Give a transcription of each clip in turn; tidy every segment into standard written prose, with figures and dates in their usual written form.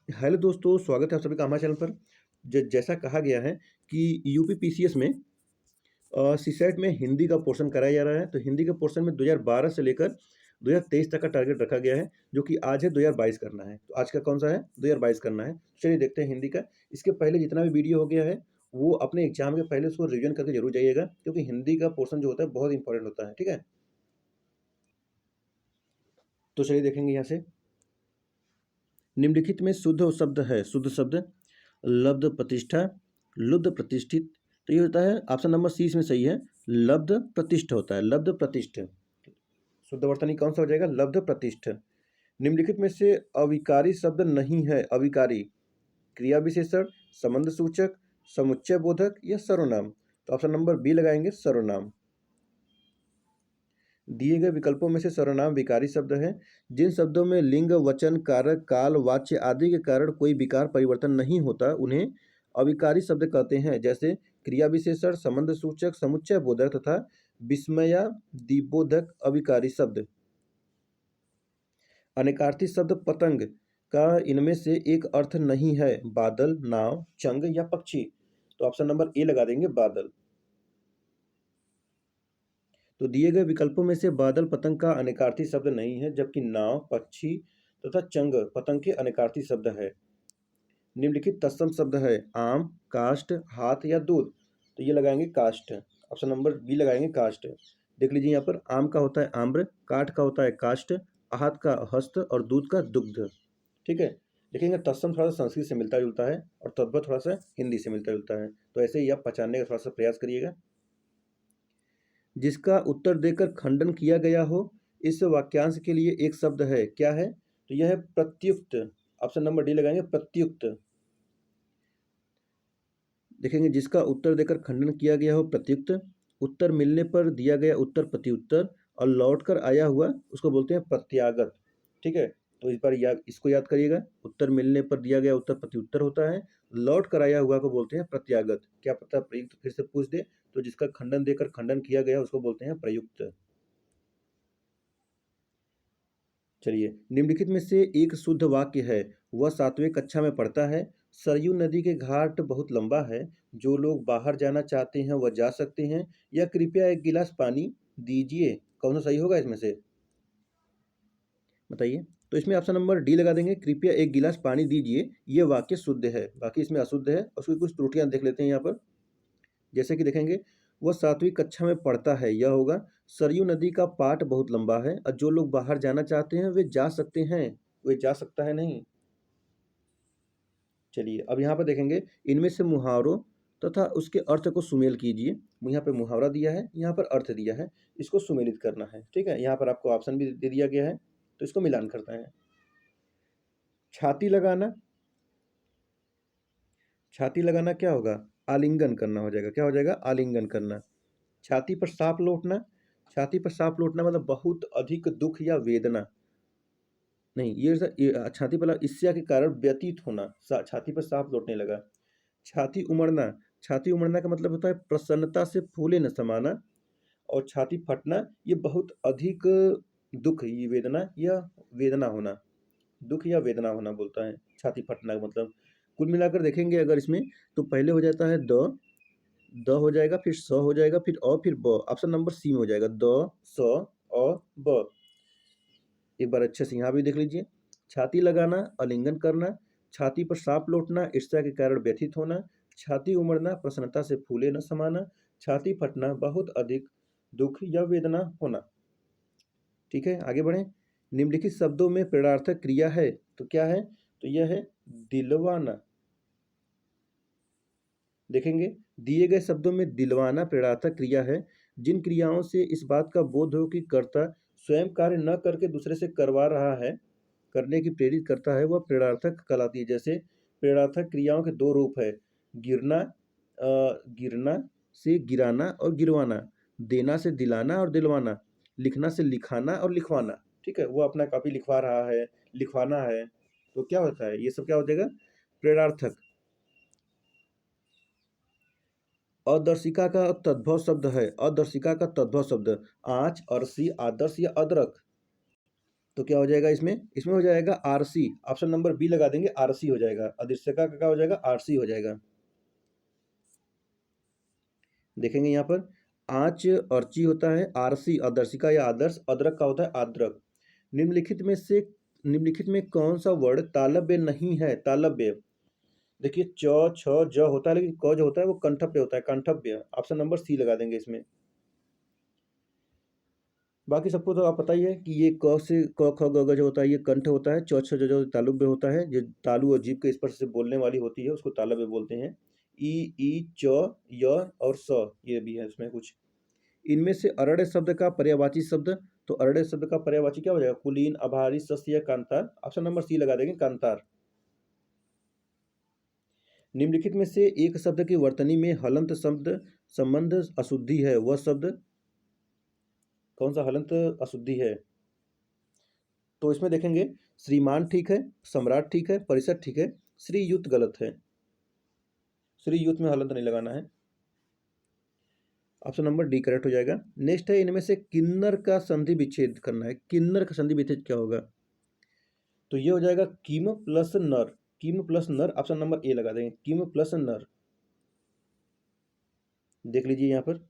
Hello दोस्तों, स्वागत है आप सभी का हमारे चैनल पर। जैसा कहा गया है कि यूपी पीसीएस में सीसैट में हिंदी का पोर्शन कराया जा रहा है, तो हिंदी के पोर्शन में 2012 से लेकर 2023 तक का टारगेट रखा गया है, जो कि आज है 2022 करना है। तो आज का कौन सा है? 2022 करना है। चलिए देखते हैं हिंदी का। इसके पहले जितना भी वीडियो हो गया है, वो अपने एग्जाम के पहले उसको रिवीजन करके जरूर जाइएगा, क्योंकि हिंदी का पोर्शन जो होता है बहुत इंपॉर्टेंट होता है। ठीक है, तो चलिए देखेंगे यहाँ से। निम्नलिखित में शुद्ध शब्द है। शुद्ध शब्द लब्ध प्रतिष्ठा, लुब्ध प्रतिष्ठित। तो ये होता है ऑप्शन नंबर सी इसमें सही है। लब्ध प्रतिष्ठ होता है, लब्ध प्रतिष्ठ। शुद्ध वर्तनी कौन सा हो जाएगा? लब्ध प्रतिष्ठ। निम्नलिखित में से अविकारी शब्द नहीं है। अविकारी क्रिया विशेषण, संबंध सूचक, समुच्चय बोधक या सर्वनाम। तो ऑप्शन नंबर बी लगाएंगे, सर्वनाम। दिए गए विकल्पों में से सर्वनाम विकारी शब्द है। जिन शब्दों में लिंग, वचन, कारक, काल, वाच्य आदि के कारण कोई विकार परिवर्तन नहीं होता उन्हें अविकारी शब्द कहते हैं, जैसे क्रिया विशेषण, संबंध सूचक, समुच्चय बोधक तथा विस्मयादिबोधक अविकारी शब्द। अनेकार्थी शब्द पतंग का इनमें से एक अर्थ नहीं है। बादल, नाव, चंग या पक्षी। तो ऑप्शन नंबर ए लगा देंगे, बादल। तो दिए गए विकल्पों में से बादल पतंग का अनेकार्थी शब्द नहीं है, जबकि नाव, पक्षी तथा चंग पतंग के अनेकार्थी शब्द है। निम्नलिखित तत्सम शब्द है। आम, काष्ठ, हाथ या दूध। तो ये लगाएंगे काष्ठ। ऑप्शन नंबर बी लगाएंगे, काष्ठ। देख लीजिए यहाँ पर आम का होता है आम्र, काठ का होता है काष्ठ, हाथ का हस्त और दूध का दुग्ध। ठीक है, देखेंगे तत्सम थोड़ा सा संस्कृत से मिलता जुलता है और तद्भव थोड़ा सा हिंदी से मिलता जुलता है, तो ऐसे ही आप पहचानने का थोड़ा सा प्रयास करिएगा। जिसका उत्तर देकर खंडन किया गया हो, इस वाक्यांश के लिए एक शब्द है। क्या है? तो यह है प्रत्युक्त। ऑप्शन नंबर डी लगाएंगे, प्रत्युक्त। देखेंगे जिसका उत्तर देकर खंडन किया गया हो, प्रत्युक्त। उत्तर मिलने पर दिया गया उत्तर प्रत्युत्तर, और लौट कर आया हुआ उसको बोलते हैं प्रत्यागत। ठीक है, तो इस बार इसको याद करिएगा। उत्तर मिलने पर दिया गया उत्तर प्रत्युत्तर होता है, लौट कर आया हुआ को बोलते हैं प्रत्यागत। क्या पता प्रयुक्त फिर से पूछ दे, तो जिसका खंडन देकर खंडन किया गया उसको बोलते हैं प्रयुक्त। चलिए, निम्नलिखित में से एक शुद्ध वाक्य है। वह 7वीं कक्षा में पढ़ता है। सरयू नदी के घाट बहुत लंबा है। जो लोग बाहर जाना चाहते हैं वह जा सकते हैं। या कृपया एक गिलास पानी दीजिए। कौन सा सही होगा इसमें से? बताइए। तो इसमें ऑप्शन नंबर डी लगा देंगे, कृपया एक गिलास पानी दीजिए। ये वाक्य शुद्ध है, बाकी इसमें अशुद्ध है। उसकी कुछ त्रुटियां देख लेते हैं यहाँ पर। जैसे कि देखेंगे, वह 7वीं कक्षा में पढ़ता है, यह होगा सरयू नदी का पाट बहुत लंबा है और जो लोग बाहर जाना चाहते हैं वे जा सकते हैं। वे जा सकता है नहीं। चलिए, अब यहाँ पर देखेंगे इनमें से मुहावरों तथा उसके अर्थ को सुमेल कीजिए। यहाँ पे मुहावरा दिया है, यहाँ पर अर्थ दिया है, इसको सुमेलित करना है। ठीक है, यहाँ पर आपको ऑप्शन भी दे दिया गया है, तो इसको मिलान करते हैं। छाती लगाना। छाती लगाना क्या होगा? आलिंगन करना हो जाएगा। क्या हो जाएगा? आलिंगन करना। छाती पर सांप लौटना। छाती पर सांप लौटना मतलब बहुत अधिक दुख या वेदना। नहीं, छाती पर ईर्ष्या के कारण व्यतीत होना। छाती पर सांप लौटने लगा। छाती उमड़ना। छाती उमड़ना का मतलब होता है प्रसन्नता से फूले न समाना। और छाती फटना ये बहुत अधिक दुख, ये वेदना या वेदना होना, दुख या वेदना होना बोलता है छाती फटना का मतलब। कुल मिलाकर देखेंगे अगर इसमें, तो पहले हो जाता है द, द हो जाएगा, फिर स हो जाएगा, फिर अ, फिर ब। ऑप्शन नंबर सी में हो जाएगा, द, स, अ, ब। एक बार अच्छे से यहाँ भी देख लीजिए। छाती लगाना, आलिंगन करना। छाती पर सांप लौटना, ईर्ष्या के कारण व्यथित होना। छाती उमड़ना, प्रसन्नता से फूले न समाना। छाती फटना, बहुत अधिक दुख या वेदना होना। ठीक है, आगे बढ़ें। निम्नलिखित शब्दों में प्रेरणार्थक क्रिया है, तो क्या है? तो यह है दिलवाना। देखेंगे, दिए गए शब्दों में दिलवाना प्रेरणार्थक क्रिया है। जिन क्रियाओं से इस बात का बोध हो कि कर्ता स्वयं कार्य न करके दूसरे से करवा रहा है, करने की प्रेरित करता है, वह प्रेरणार्थक कहलाती है। जैसे प्रेरणार्थक क्रियाओं के दो रूप है, गिरना, गिरना से गिराना और गिरवाना, देना से दिलाना और दिलवाना, लिखना से लिखाना और लिखवाना। ठीक है, वो अपना कॉपी लिखवा रहा है, लिखवाना है, तो क्या होता है? ये सब क्या हो जाएगा? प्रेरणार्थक। अदर्शिका का तद्भव शब्द है। अदर्शिका का तद्भव शब्द आँच, अरसी, आदर्श या अदरक। तो क्या हो जाएगा इसमें? इसमें हो जाएगा आरसी, ऑप्शन नंबर बी लगा देंगे, आरसी हो जाएगा। अदृश्यता का क्या हो जाएगा? आरसी हो जाएगा। देखेंगे यहाँ पर, आँच अर्ची होता है, आरसी अदर्शिका या आदर्श, अदरक का होता है आद्रक। निम्नलिखित में कौन सा वर्ड तालव्य नहीं है? तालव्य, देखिए च छ ज होता है, लेकिन क जो होता है वो कंठव्य होता है, कंठव्य। ऑप्शन नंबर सी लगा देंगे इसमें। बाकी सबको तो आप पता ही है कि ये क से क ख ग घ जो होता है ये कंठ होता है, च छ ज जो तालुव्य होता है, जो तालु और जीभ के स्पर्श से बोलने वाली होती है उसको तालव्य बोलते हैं। ई च य और स ये भी है इसमें कुछ। इनमें से अरण्य शब्द का पर्यायवाची शब्द, तो अरण्य शब्द का पर्यायवाची क्या हो जाएगा? कुलीन, अभारी, सस्य या कांतार। ऑप्शन नंबर सी लगा देंगे, कांतार। निम्नलिखित में से एक शब्द की वर्तनी में हलंत शब्द संबंध अशुद्धि है, वह शब्द कौन सा हलंत अशुद्धि है? तो इसमें देखेंगे, श्रीमान ठीक है, सम्राट ठीक है, परिषद ठीक है, श्रीयुत गलत है। श्रीयुत में हलंत नहीं लगाना है। ऑप्शन नंबर डी करेक्ट हो जाएगा। नेक्स्ट है, इनमें से किन्नर का संधि विच्छेद करना है। किन्नर का संधि विच्छेद क्या होगा? तो ये हो जाएगा किम प्लस नर। किम प्लस नर, ऑप्शन नंबर ए लगा देंगे, किम प्लस नर। देख लीजिए यहाँ पर,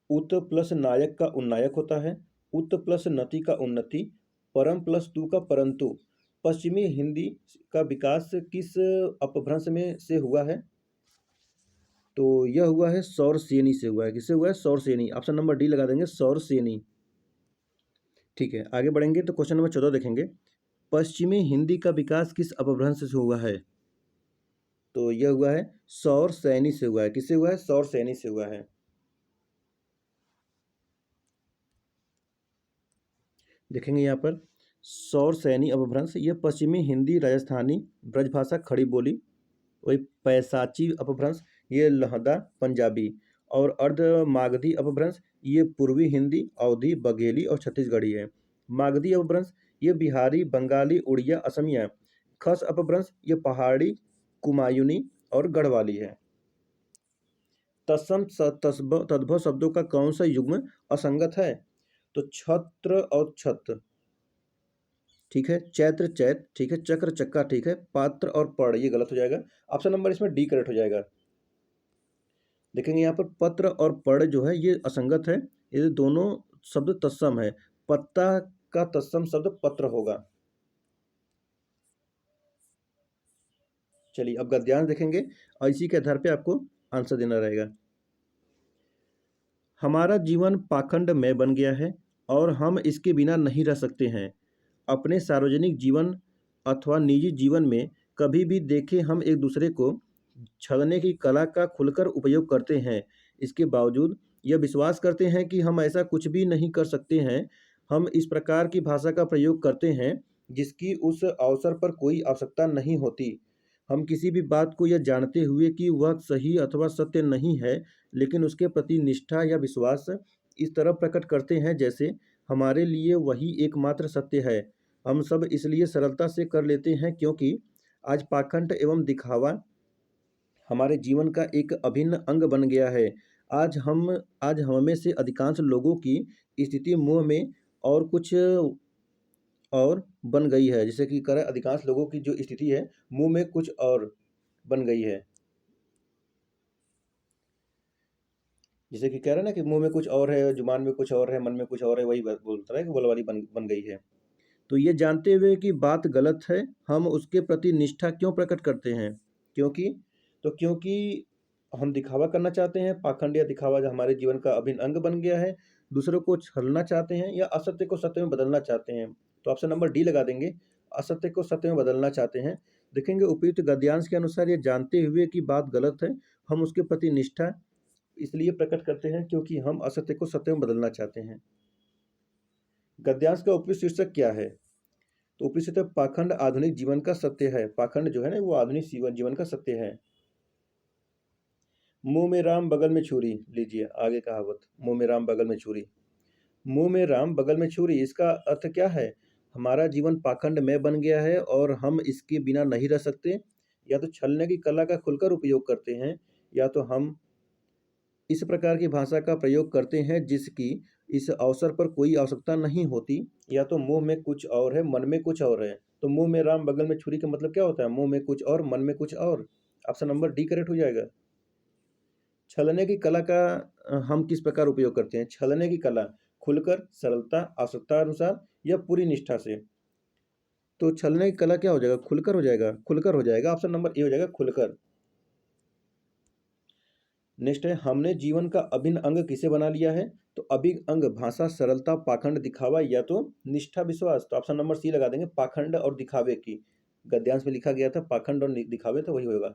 उत प्लस नायक का उन्नायक होता है, उत प्लस नति का उन्नति, परम प्लस तु का परंतु। पश्चिमी हिंदी का विकास किस अपभ्रंश में से हुआ है? तो यह हुआ है सौरसेनी से हुआ है। किससे हुआ है? सौरसेनी। ऑप्शन नंबर डी लगा देंगे, सौरसेनी। ठीक है, आगे बढ़ेंगे तो क्वेश्चन नंबर 14 देखेंगे। पश्चिमी हिंदी का विकास किस अपभ्रंश से हुआ है? तो यह हुआ है सौरसैनी से हुआ है। किससे हुआ है? सौरसैनी से हुआ है। देखेंगे यहाँ पर, सौरसैनी अपभ्रंश, यह पश्चिमी हिंदी, राजस्थानी, ब्रजभाषा, खड़ी बोली। वही पैसाची अपभ्रंश, ये लहदा, पंजाबी। और अर्ध मागधी अपभ्रंश, ये पूर्वी हिंदी, अवधी, बघेली और छत्तीसगढ़ी है। मागधी अपभ्रंश, ये बिहारी, बंगाली, उड़िया, असमिया। खस अपभ्रंश, ये पहाड़ी, कुमायूनी और गढ़वाली है। तत्सम तद्भव शब्दों का कौन सा युग्म असंगत है? तो छत्र और छत ठीक है, चैत्र चैत ठीक है, चक्र चक्का ठीक है, पात्र और पढ़ ये गलत हो जाएगा। ऑप्शन नंबर इसमें डी करेक्ट हो जाएगा। देखेंगे यहाँ पर, पत्र और पढ़ जो है ये असंगत है, ये दोनों शब्द तत्सम है। पत्ता का तत्सम शब्द पत्र होगा। चलिए अब गद्यांश देखेंगे और इसी के आधार पे आपको आंसर देना रहेगा। हमारा जीवन पाखंडमय बन गया है और हम इसके बिना नहीं रह सकते हैं। अपने सार्वजनिक जीवन अथवा निजी जीवन में कभी भी देखें हम एक दूसरे को छलने की कला का खुलकर उपयोग करते हैं। इसके बावजूद यह विश्वास करते हैं कि हम ऐसा कुछ भी नहीं कर सकते हैं। हम इस प्रकार की भाषा का प्रयोग करते हैं जिसकी उस अवसर पर कोई आवश्यकता नहीं होती। हम किसी भी बात को यह जानते हुए कि वह सही अथवा सत्य नहीं है, लेकिन उसके प्रति निष्ठा या विश्वास इस तरह प्रकट करते हैं जैसे हमारे लिए वही एकमात्र सत्य है। हम सब इसलिए सरलता से कर लेते हैं क्योंकि आज पाखंड एवं दिखावा हमारे जीवन का एक अभिन्न अंग बन गया है। आज हम में से अधिकांश लोगों की स्थिति मुँह में और कुछ और बन गई है। जैसे कि कह रहा है, अधिकांश लोगों की जो स्थिति है मुँह में कुछ और बन गई है। जैसे कि कह रहा है ना कि मुँह में कुछ और है, जुबान में कुछ और है, मन में कुछ और है, वही बोलता है कि बोलबाली बन बन गई है। तो ये जानते हुए कि बात गलत है, हम उसके प्रति निष्ठा क्यों प्रकट करते हैं? क्योंकि क्योंकि हम दिखावा करना चाहते हैं, पाखंड या दिखावा जो हमारे जीवन का अभिन्न अंग बन गया है, दूसरों को छलना चाहते हैं या असत्य को सत्य में बदलना चाहते हैं। तो ऑप्शन नंबर डी लगा देंगे, असत्य को सत्य में बदलना चाहते हैं। देखेंगे उपयुक्त गद्यांश के अनुसार ये जानते हुए कि बात गलत है, हम उसके प्रति निष्ठा इसलिए प्रकट करते हैं क्योंकि हम असत्य को सत्य में बदलना चाहते हैं। गद्यांश का उपयुक्त शीर्षक क्या है? तो ऊपरी से पाखंड आधुनिक जीवन का सत्य है। पाखंड जो है ना वो आधुनिक जीवन का सत्य है। मुंह में राम बगल में छुरी, लीजिए आगे कहावत, मुंह में राम बगल में छुरी। मुंह में राम बगल में छुरी, इसका अर्थ क्या है? हमारा जीवन पाखंड में बन गया है और हम इसके बिना नहीं रह सकते। या तो छलने की कला का खुलकर उपयोग करते हैं, या तो हम इस प्रकार की भाषा का प्रयोग करते हैं जिसकी इस अवसर पर कोई आवश्यकता नहीं होती, या तो मुँह में कुछ और है, मन में कुछ और है। तो मुँह में राम बगल में छुरी का मतलब क्या होता है? मुँह में कुछ और, मन में कुछ और। ऑप्शन नंबर डी करेक्ट हो जाएगा। छलने की कला का हम किस प्रकार उपयोग करते हैं? छलने की कला खुलकर, सरलता, आवश्यकता अनुसार या पूरी निष्ठा से। तो छलने की कला क्या हो जाएगा? खुलकर हो जाएगा, खुलकर हो जाएगा। ऑप्शन नंबर ए हो जाएगा खुलकर। नेक्स्ट है, हमने जीवन का अभिन्न अंग किसे बना लिया है? तो अभिन्न अंग भाषा, सरलता, पाखंड, दिखावा या तो निष्ठा, विश्वास। तो ऑप्शन नंबर सी लगा देंगे, पाखंड और दिखावे की। गद्यांश में लिखा गया था पाखंड और दिखावे, तो वही होगा।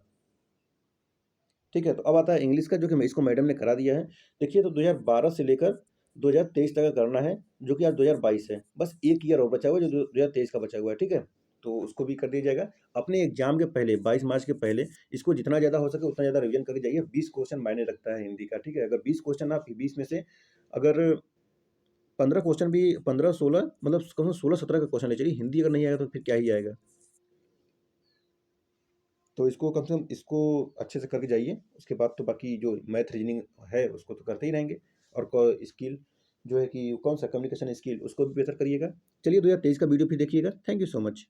ठीक है, तो अब आता है इंग्लिश का, जो कि इसको मैडम ने करा दिया है। देखिए, तो 2012 से लेकर 2023 तक का करना है, जो कि आज 2022 है। बस एक ईयर और बचा हुआ है, जो 2023 का बचा हुआ है। ठीक है, तो उसको भी कर दिया जाएगा। अपने एग्जाम के पहले 22 मार्च के पहले इसको जितना ज़्यादा हो सके उतना ज़्यादा रिवीजन करके जाइए। 20 क्वेश्चन मायने रखता है हिंदी का। ठीक है, अगर 20 क्वेश्चन आप 20 में से अगर 15 क्वेश्चन भी 15-16 मतलब कम से कम 16-17 का क्वेश्चन ले चलिए। हिंदी अगर नहीं आएगा तो फिर क्या ही आएगा। तो इसको कम से कम इसको अच्छे से करके जाइए। उसके बाद तो बाकी जो मैथ रीजनिंग है उसको तो करते ही रहेंगे। और स्किल जो है कि कौन सा कम्युनिकेशन स्किल, उसको भी बेहतर करिएगा। चलिए, 2023 का वीडियो फिर देखिएगा। Thank you so much.